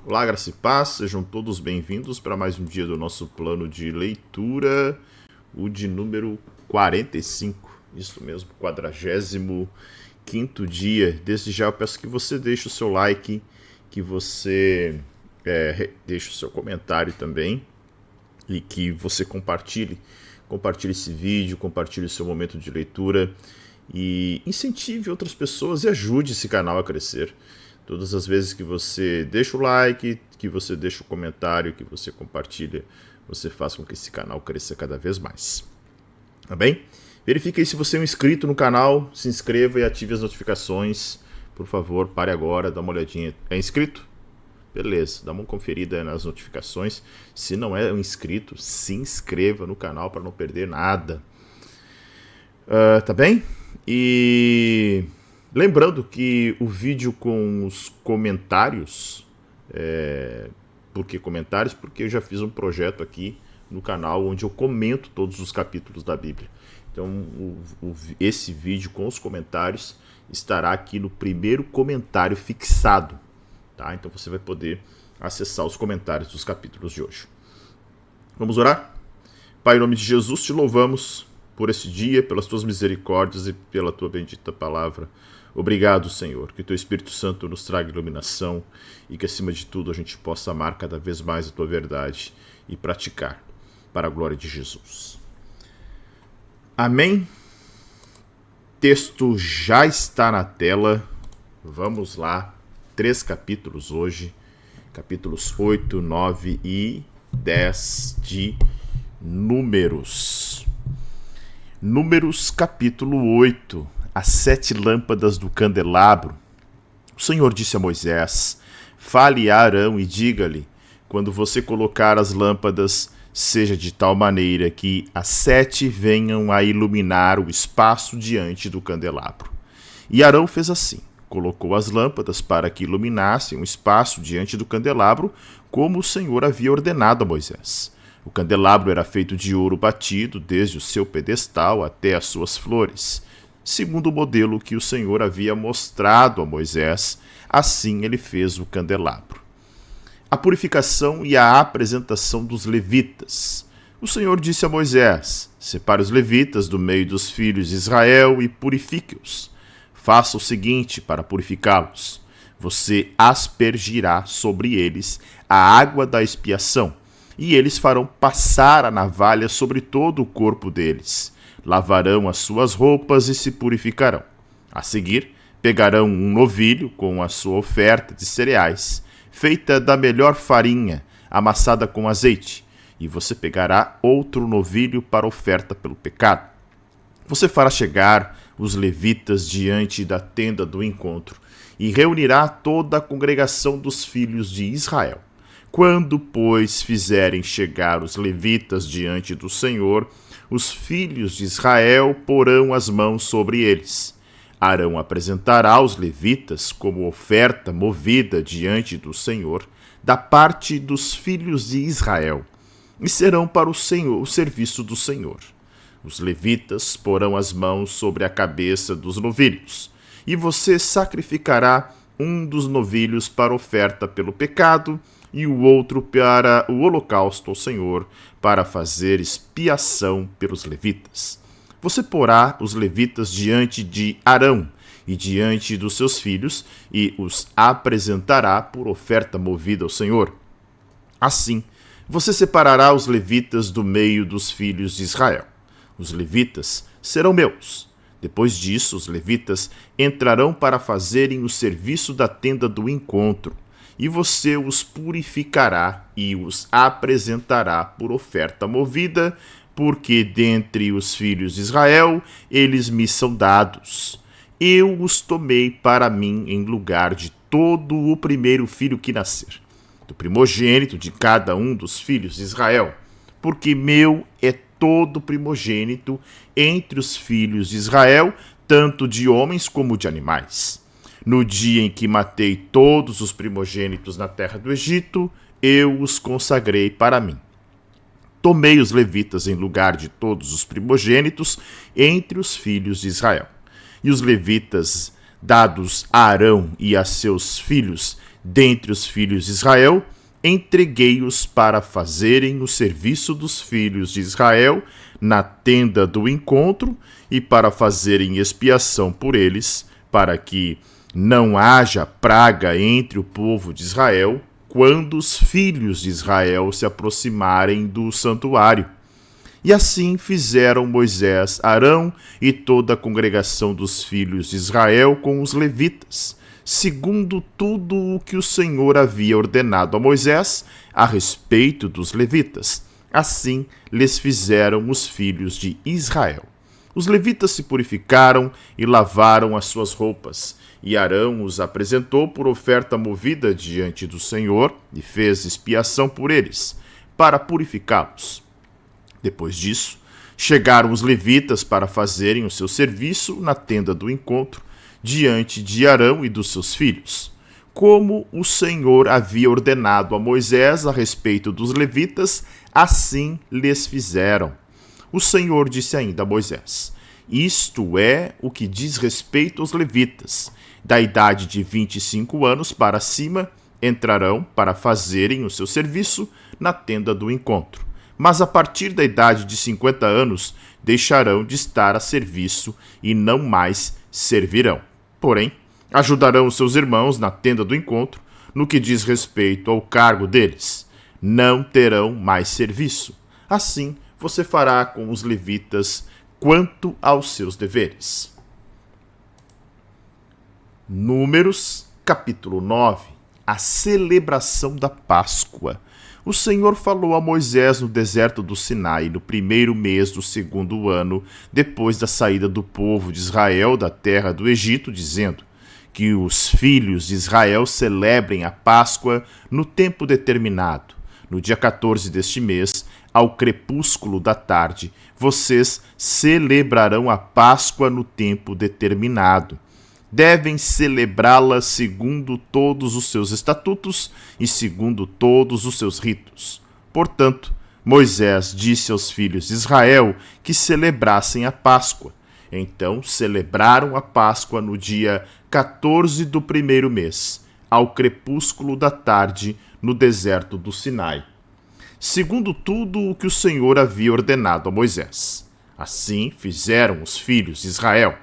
Olá, graça e paz, sejam todos bem-vindos para mais um dia do nosso plano de leitura, o de número 45, isso mesmo, 45º dia. Desde já eu peço que você deixe o seu like, que você deixe o seu comentário também e que você compartilhe esse vídeo, compartilhe o seu momento de leitura e incentive outras pessoas e ajude esse canal a crescer. Todas as vezes que você deixa o like, que você deixa o comentário, que você compartilha, você faz com que esse canal cresça cada vez mais. Tá bem? Verifique aí se você é um inscrito no canal, se inscreva e ative as notificações. Por favor, pare agora, dá uma olhadinha. É inscrito? Beleza, dá uma conferida nas notificações. Se não é um inscrito, se inscreva no canal para não perder nada. Tá bem? E lembrando que o vídeo com os comentários, por que comentários? Porque eu já fiz um projeto aqui no canal onde eu comento todos os capítulos da Bíblia. Então esse vídeo com os comentários estará aqui no primeiro comentário fixado. Tá? Então você vai poder acessar os comentários dos capítulos de hoje. Vamos orar? Pai, em nome de Jesus, te louvamos por esse dia, pelas tuas misericórdias e pela tua bendita palavra. Obrigado, Senhor, que teu Espírito Santo nos traga iluminação e que, acima de tudo, a gente possa amar cada vez mais a tua verdade e praticar para a glória de Jesus. Amém? Texto já está na tela. Vamos lá. 3 capítulos hoje, capítulos 8, 9 e 10 de Números. Números capítulo 8, as 7 lâmpadas do candelabro. O Senhor disse a Moisés: fale a Arão e diga-lhe, quando você colocar as lâmpadas, seja de tal maneira que as 7 venham a iluminar o espaço diante do candelabro. E Arão fez assim. Colocou as lâmpadas para que iluminassem um espaço diante do candelabro, como o Senhor havia ordenado a Moisés. O candelabro era feito de ouro batido, desde o seu pedestal até as suas flores. Segundo o modelo que o Senhor havia mostrado a Moisés, assim ele fez o candelabro. A purificação e a apresentação dos levitas. O Senhor disse a Moisés: separe os levitas do meio dos filhos de Israel e purifique-os. Faça o seguinte para purificá-los: você aspergirá sobre eles a água da expiação, e eles farão passar a navalha sobre todo o corpo deles. Lavarão as suas roupas e se purificarão. A seguir, pegarão um novilho com a sua oferta de cereais, feita da melhor farinha, amassada com azeite, e você pegará outro novilho para oferta pelo pecado. Você fará chegar os levitas diante da tenda do encontro e reunirá toda a congregação dos filhos de Israel. Quando, pois, fizerem chegar os levitas diante do Senhor, os filhos de Israel porão as mãos sobre eles. Arão apresentará os levitas como oferta movida diante do Senhor, da parte dos filhos de Israel, e serão para o Senhor, o serviço do Senhor. Os levitas porão as mãos sobre a cabeça dos novilhos, e você sacrificará um dos novilhos para oferta pelo pecado e o outro para o holocausto ao Senhor, para fazer expiação pelos levitas. Você porá os levitas diante de Arão e diante dos seus filhos e os apresentará por oferta movida ao Senhor. Assim, você separará os levitas do meio dos filhos de Israel. Os levitas serão meus. Depois disso, os levitas entrarão para fazerem o serviço da tenda do encontro, e você os purificará e os apresentará por oferta movida, porque dentre os filhos de Israel eles me são dados. Eu os tomei para mim em lugar de todo o primeiro filho que nascer, do primogênito de cada um dos filhos de Israel, porque meu é todo primogênito entre os filhos de Israel, tanto de homens como de animais. No dia em que matei todos os primogênitos na terra do Egito, eu os consagrei para mim. Tomei os levitas em lugar de todos os primogênitos entre os filhos de Israel. E os levitas, dados a Arão e a seus filhos, Dentre os filhos de Israel, entreguei-os para fazerem o serviço dos filhos de Israel na tenda do encontro e para fazerem expiação por eles, para que não haja praga entre o povo de Israel quando os filhos de Israel se aproximarem do santuário. E assim fizeram Moisés, Arão e toda a congregação dos filhos de Israel com os levitas, segundo tudo o que o Senhor havia ordenado a Moisés a respeito dos levitas. Assim lhes fizeram os filhos de Israel. Os levitas se purificaram e lavaram as suas roupas, e Arão os apresentou por oferta movida diante do Senhor e fez expiação por eles, para purificá-los. Depois disso, chegaram os levitas para fazerem o seu serviço na tenda do encontro, diante de Arão e dos seus filhos, como o Senhor havia ordenado a Moisés a respeito dos levitas, assim lhes fizeram. O Senhor disse ainda a Moisés: isto é o que diz respeito aos levitas, da idade de 25 anos para cima, entrarão para fazerem o seu serviço na tenda do encontro. Mas a partir da idade de 50 anos, deixarão de estar a serviço e não mais servirão. Porém, ajudarão os seus irmãos na tenda do encontro, no que diz respeito ao cargo deles. Não terão mais serviço. Assim, você fará com os levitas quanto aos seus deveres. Números, capítulo 9. A celebração da Páscoa. O Senhor falou a Moisés no deserto do Sinai, no primeiro mês do segundo ano, depois da saída do povo de Israel da terra do Egito, dizendo que os filhos de Israel celebrem a Páscoa no tempo determinado. No dia 14 deste mês, ao crepúsculo da tarde, vocês celebrarão a Páscoa no tempo determinado. Devem celebrá-la segundo todos os seus estatutos e segundo todos os seus ritos. Portanto, Moisés disse aos filhos de Israel que celebrassem a Páscoa. Então celebraram a Páscoa no dia 14 do primeiro mês, ao crepúsculo da tarde, no deserto do Sinai, segundo tudo o que o Senhor havia ordenado a Moisés. Assim fizeram os filhos de Israel.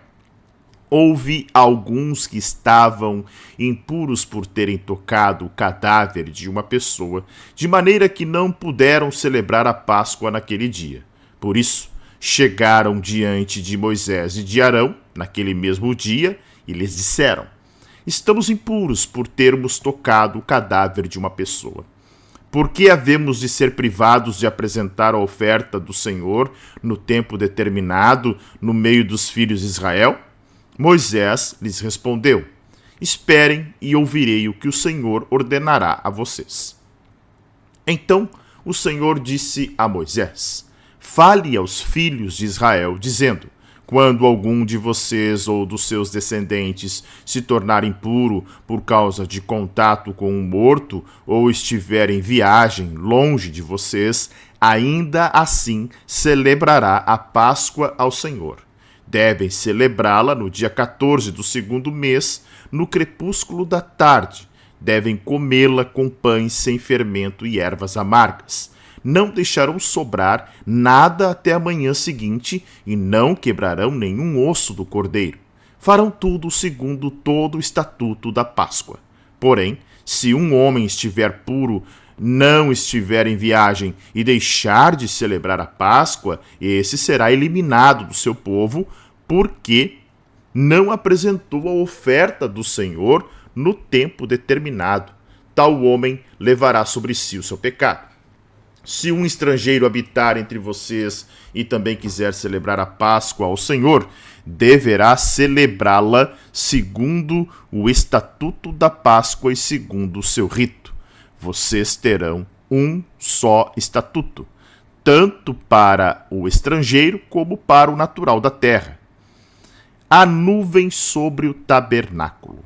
Houve alguns que estavam impuros por terem tocado o cadáver de uma pessoa, de maneira que não puderam celebrar a Páscoa naquele dia. Por isso, chegaram diante de Moisés e de Arão, naquele mesmo dia, e lhes disseram: estamos impuros por termos tocado o cadáver de uma pessoa. Por que havemos de ser privados de apresentar a oferta do Senhor no tempo determinado, no meio dos filhos de Israel? Moisés lhes respondeu: esperem e ouvirei o que o Senhor ordenará a vocês. Então o Senhor disse a Moisés: fale aos filhos de Israel, dizendo: quando algum de vocês ou dos seus descendentes se tornar impuro por causa de contato com um morto ou estiver em viagem longe de vocês, ainda assim celebrará a Páscoa ao Senhor. Devem celebrá-la no dia 14 do segundo mês, no crepúsculo da tarde. Devem comê-la com pães sem fermento e ervas amargas. Não deixarão sobrar nada até a manhã seguinte e não quebrarão nenhum osso do cordeiro. Farão tudo segundo todo o estatuto da Páscoa. Porém, se um homem estiver puro, não estiver em viagem e deixar de celebrar a Páscoa, esse será eliminado do seu povo, porque não apresentou a oferta do Senhor no tempo determinado. Tal homem levará sobre si o seu pecado. Se um estrangeiro habitar entre vocês e também quiser celebrar a Páscoa ao Senhor, deverá celebrá-la segundo o estatuto da Páscoa e segundo o seu rito. Vocês terão um só estatuto, tanto para o estrangeiro como para o natural da terra. A nuvem sobre o tabernáculo.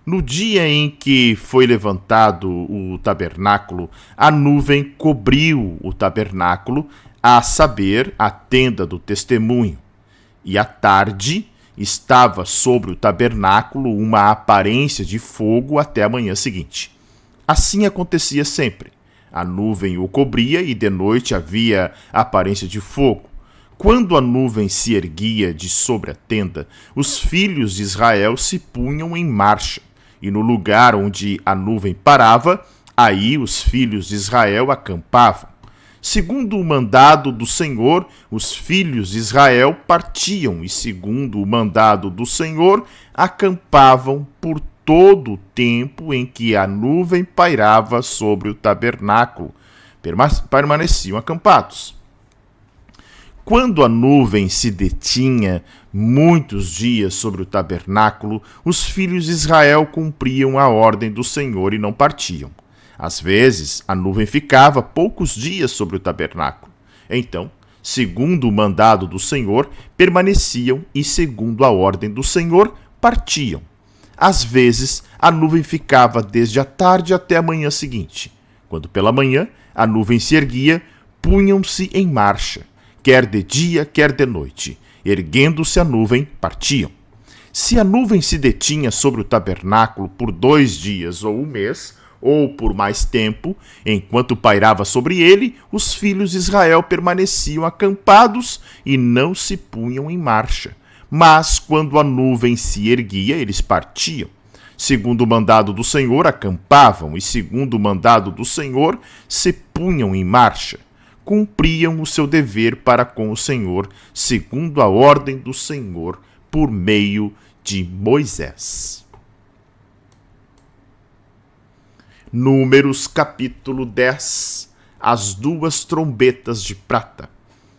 No dia em que foi levantado o tabernáculo, a nuvem cobriu o tabernáculo, a saber, a tenda do testemunho. E à tarde estava sobre o tabernáculo uma aparência de fogo até a manhã seguinte. Assim acontecia sempre. A nuvem o cobria e de noite havia aparência de fogo. Quando a nuvem se erguia de sobre a tenda, os filhos de Israel se punham em marcha, e no lugar onde a nuvem parava, aí os filhos de Israel acampavam. Segundo o mandado do Senhor, os filhos de Israel partiam, e segundo o mandado do Senhor, acampavam por todo o tempo em que a nuvem pairava sobre o tabernáculo. Permaneciam acampados. Quando a nuvem se detinha muitos dias sobre o tabernáculo, os filhos de Israel cumpriam a ordem do Senhor e não partiam. Às vezes, a nuvem ficava poucos dias sobre o tabernáculo. Então, segundo o mandado do Senhor, permaneciam e, segundo a ordem do Senhor, partiam. Às vezes, a nuvem ficava desde a tarde até a manhã seguinte. Quando pela manhã a nuvem se erguia, punham-se em marcha, quer de dia, quer de noite. Erguendo-se a nuvem, partiam. Se a nuvem se detinha sobre o tabernáculo por 2 dias ou 1 mês, ou por mais tempo, enquanto pairava sobre ele, os filhos de Israel permaneciam acampados e não se punham em marcha. Mas, quando a nuvem se erguia, eles partiam. Segundo o mandado do Senhor, acampavam, e segundo o mandado do Senhor, se punham em marcha. Cumpriam o seu dever para com o Senhor, segundo a ordem do Senhor, por meio de Moisés. Números capítulo 10. As 2 trombetas de prata.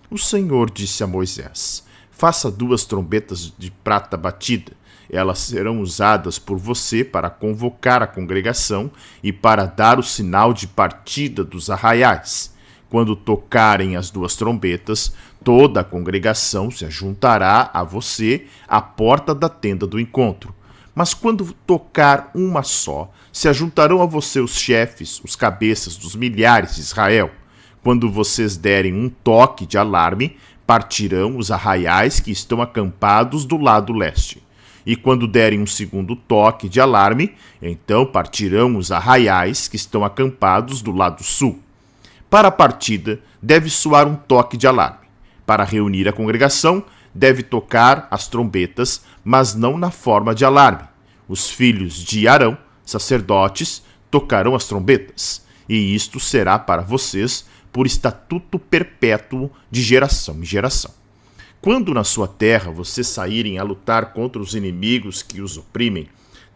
O Senhor disse a Moisés: faça 2 trombetas de prata batida. Elas serão usadas por você para convocar a congregação e para dar o sinal de partida dos arraiais. Quando tocarem as 2 trombetas, toda a congregação se ajuntará a você à porta da tenda do encontro. Mas quando tocar uma só, se ajuntarão a você os chefes, os cabeças dos milhares de Israel. Quando vocês derem um toque de alarme, partirão os arraiais que estão acampados do lado leste. E quando derem um segundo toque de alarme, então partirão os arraiais que estão acampados do lado sul. Para a partida, deve soar um toque de alarme. Para reunir a congregação, deve tocar as trombetas, mas não na forma de alarme. Os filhos de Arão, sacerdotes, tocarão as trombetas, e isto será para vocês por estatuto perpétuo de geração em geração. Quando na sua terra vocês saírem a lutar contra os inimigos que os oprimem,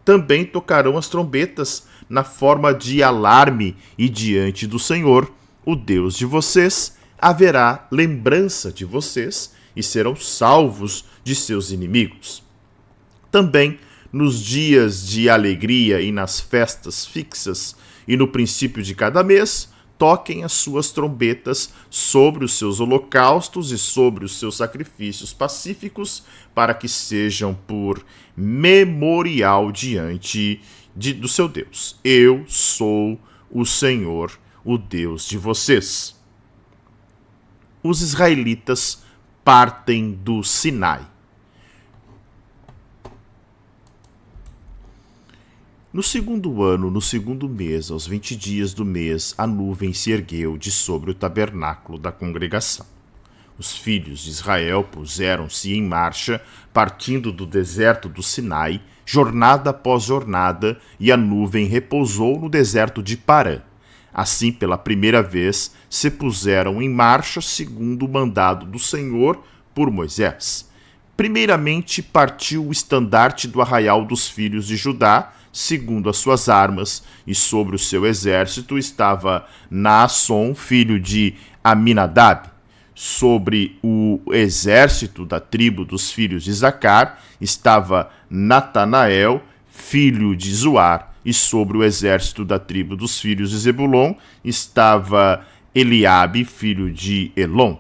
também tocarão as trombetas na forma de alarme, e diante do Senhor, o Deus de vocês, haverá lembrança de vocês e serão salvos de seus inimigos. Também nos dias de alegria e nas festas fixas e no princípio de cada mês, toquem as suas trombetas sobre os seus holocaustos e sobre os seus sacrifícios pacíficos, para que sejam por memorial diante do seu Deus. Eu sou o Senhor, o Deus de vocês. Os israelitas partem do Sinai. No segundo ano, no segundo mês, aos 20 dias do mês, a nuvem se ergueu de sobre o tabernáculo da congregação. Os filhos de Israel puseram-se em marcha, partindo do deserto do Sinai, jornada após jornada, e a nuvem repousou no deserto de Parã. Assim, pela primeira vez, se puseram em marcha segundo o mandado do Senhor por Moisés. Primeiramente partiu o estandarte do arraial dos filhos de Judá, segundo as suas armas, e sobre o seu exército estava Naasson, filho de Aminadab. Sobre o exército da tribo dos filhos de Zacar estava Natanael, filho de Zuar, e sobre o exército da tribo dos filhos de Zebulon estava Eliabe, filho de Elon.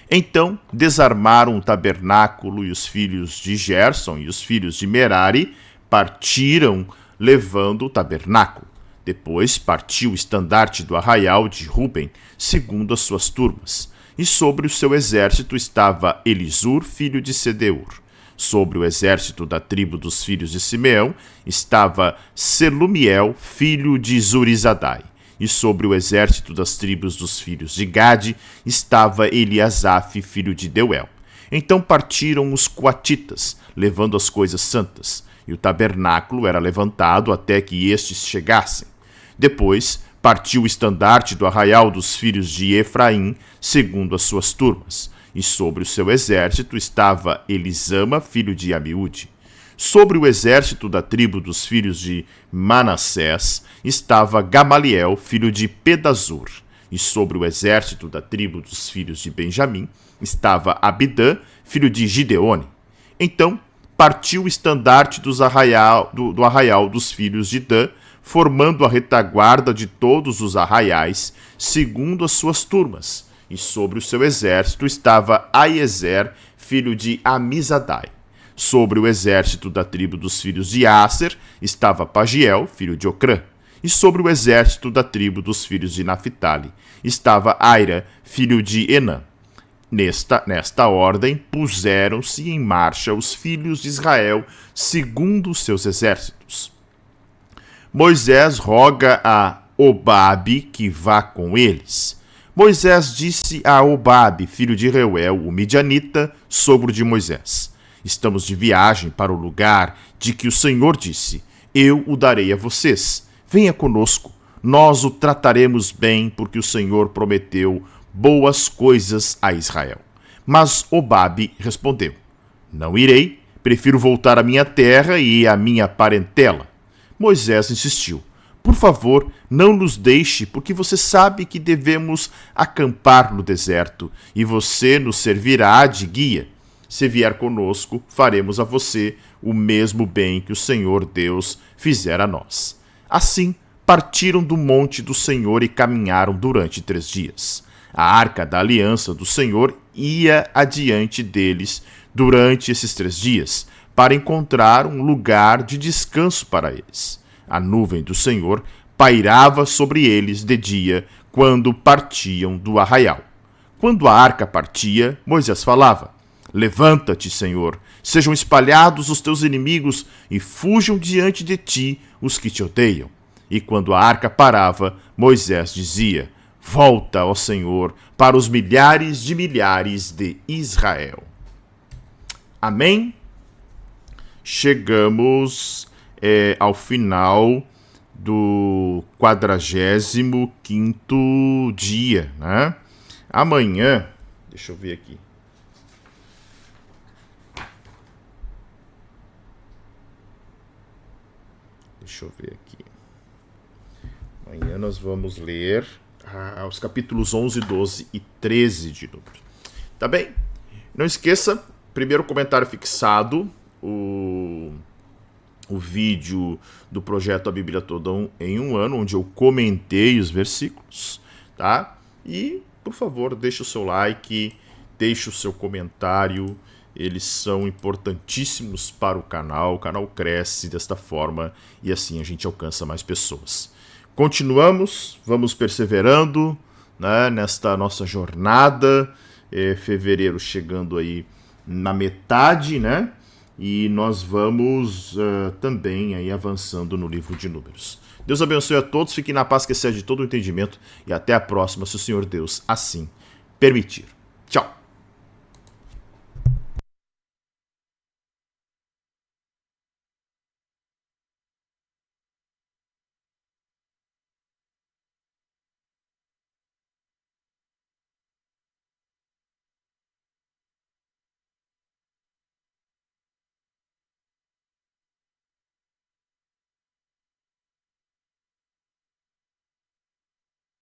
Então desarmaram o tabernáculo, e os filhos de Gerson e os filhos de Merari partiram levando o tabernáculo. Depois partiu o estandarte do arraial de Ruben, segundo as suas turmas. e sobre o seu exército estava Elisur, filho de Sedeur. Sobre o exército da tribo dos filhos de Simeão estava Selumiel, filho de Zurizadai. E sobre o exército das tribos dos filhos de Gade estava Eliasaf, filho de Deuel. Então partiram os coatitas, levando as coisas santas, e o tabernáculo era levantado até que estes chegassem. Depois partiu o estandarte do arraial dos filhos de Efraim, segundo as suas turmas, e sobre o seu exército estava Elisama, filho de Amiúde. Sobre o exército da tribo dos filhos de Manassés estava Gamaliel, filho de Pedazur. E sobre o exército da tribo dos filhos de Benjamim estava Abidã, filho de Gideone. Então partiu o estandarte do arraial dos filhos de Dan, formando a retaguarda de todos os arraiais, segundo as suas turmas. E sobre o seu exército estava Aiezer, filho de Amizadai. Sobre o exército da tribo dos filhos de Aser estava Pagiel, filho de Ocrã. E sobre o exército da tribo dos filhos de Naphtali estava Aira, filho de Enã. Nesta ordem puseram-se em marcha os filhos de Israel, segundo os seus exércitos. Moisés roga a Obabe que vá com eles. Moisés disse a Obabe, filho de Reuel, o midianita, sogro de Moisés: estamos de viagem para o lugar de que o Senhor disse: eu o darei a vocês. Venha conosco, nós o trataremos bem, porque o Senhor prometeu boas coisas a Israel. Mas Obabe respondeu: não irei, prefiro voltar à minha terra e à minha parentela. Moisés insistiu: por favor, não nos deixe, porque você sabe que devemos acampar no deserto, e você nos servirá de guia. Se vier conosco, faremos a você o mesmo bem que o Senhor Deus fizera a nós. Assim, partiram do monte do Senhor e caminharam durante 3 dias. A arca da aliança do Senhor ia adiante deles durante esses 3 dias, para encontrar um lugar de descanso para eles. A nuvem do Senhor pairava sobre eles de dia, quando partiam do arraial. Quando a arca partia, Moisés falava: levanta-te, Senhor, sejam espalhados os teus inimigos e fujam diante de ti os que te odeiam. E quando a arca parava, Moisés dizia: volta, ó Senhor, para os milhares de Israel. Amém? Chegamos ao final do 45º dia, né? Amanhã, deixa eu ver aqui. Deixa eu ver aqui. Amanhã nós vamos ler os capítulos 11, 12 e 13 de Números. Tá bem? Não esqueça, primeiro comentário fixado, o vídeo do projeto A Bíblia Toda em um Ano, onde eu comentei os versículos, tá? E, por favor, deixe o seu like, deixe o seu comentário, eles são importantíssimos para o canal cresce desta forma e assim a gente alcança mais pessoas. Continuamos, vamos perseverando, né, nesta nossa jornada, fevereiro chegando aí na metade, né? E nós vamos também aí avançando no livro de Números. Deus abençoe a todos, fiquem na paz que excede todo o entendimento e até a próxima, se o Senhor Deus assim permitir. Tchau!